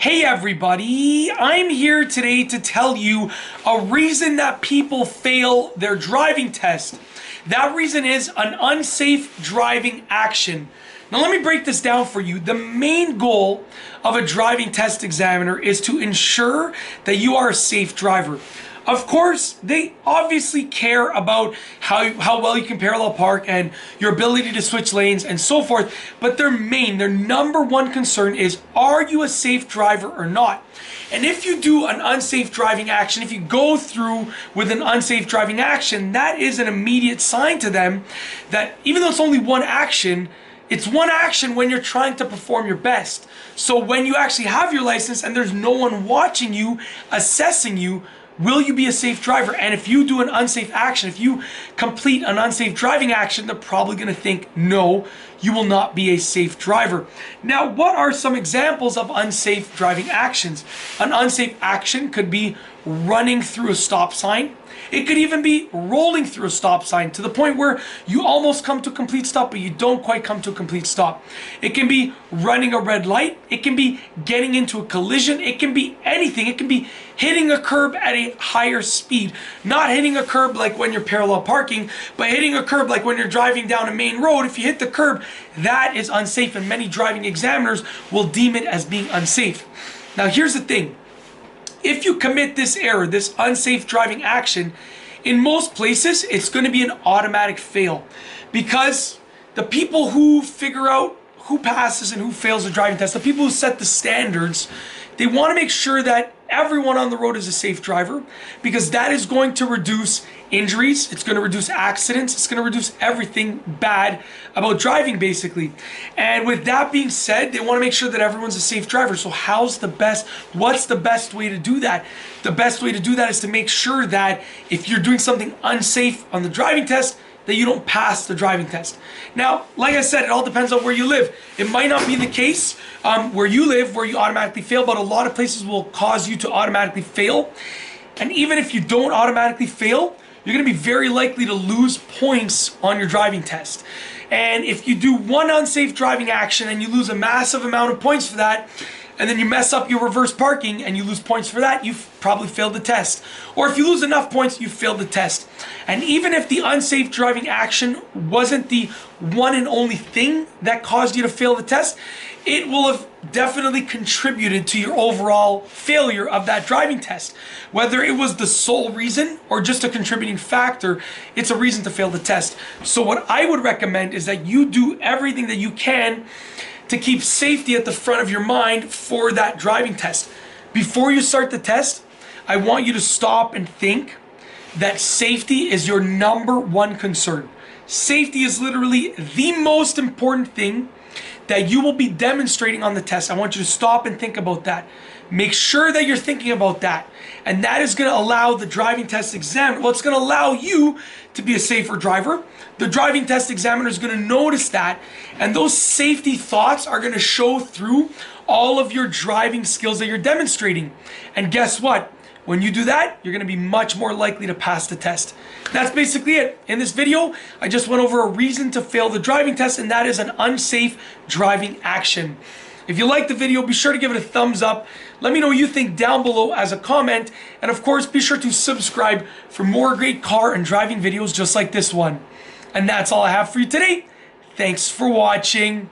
Hey everybody, I'm here today to tell you a reason that people fail their driving test. That reason is an unsafe driving action. Now let me break this down for you. The main goal of a driving test examiner is to ensure that you are a safe driver. Of course, they obviously care about how well you can parallel park and your ability to switch lanes and so forth, but their number one concern is, are you a safe driver or not? And if you do an unsafe driving action, if you go through with an unsafe driving action, that is an immediate sign to them that even though it's only one action, it's one action when you're trying to perform your best. So when you actually have your license and there's no one watching you, assessing you, will you be a safe driver? And if you do an unsafe action, if you complete an unsafe driving action, they're probably going to think, no, you will not be a safe driver. Now, what are some examples of unsafe driving actions? An unsafe action could be running through a stop sign. It could even be rolling through a stop sign to the point where you almost come to a complete stop, but you don't quite come to a complete stop. It can be running a red light. It can be getting into a collision. It can be anything. It can be hitting a curb at a higher speed. Not hitting a curb like when you're parallel parking, but hitting a curb like when you're driving down a main road. If you hit the curb, that is unsafe, and many driving examiners will deem it as being unsafe. Now, here's the thing. If you commit this error, this unsafe driving action, in most places, it's going to be an automatic fail, because the people who figure out who passes and who fails the driving test, the people who set the standards, they want to make sure that everyone on the road is a safe driver, because that is going to reduce injuries, it's going to reduce accidents, it's going to reduce everything bad about driving, basically. And with that being said, they want to make sure that everyone's a safe driver. So what's the best way to do that? The best way to do that is to make sure that if you're doing something unsafe on the driving test, that you don't pass the driving test. Now, like I said, it all depends on where you live. It might not be the case where you live, where you automatically fail, but a lot of places will cause you to automatically fail. And even if you don't automatically fail, you're going to be very likely to lose points on your driving test. And if you do one unsafe driving action and you lose a massive amount of points for that, and then you mess up your reverse parking and you lose points for that, you've probably failed the test. Or if you lose enough points, you failed the test. And even if the unsafe driving action wasn't the one and only thing that caused you to fail the test, it will have definitely contributed to your overall failure of that driving test. Whether it was the sole reason or just a contributing factor, it's a reason to fail the test. So what I would recommend is that you do everything that you can to keep safety at the front of your mind for that driving test. Before you start the test, I want you to stop and think that safety is your number one concern. Safety is literally the most important thing that you will be demonstrating on the test. I want you to stop and think about that. Make sure that you're thinking about that. And that is going to allow the driving test examiner, well, it's going to allow you to be a safer driver. The driving test examiner is going to notice that, and those safety thoughts are going to show through all of your driving skills that you're demonstrating. And guess what? When you do that, you're going to be much more likely to pass the test. That's basically it. In this video, I just went over a reason to fail the driving test, and that is an unsafe driving action. If you liked the video, be sure to give it a thumbs up. Let me know what you think down below as a comment. And of course, be sure to subscribe for more great car and driving videos just like this one. And that's all I have for you today. Thanks for watching.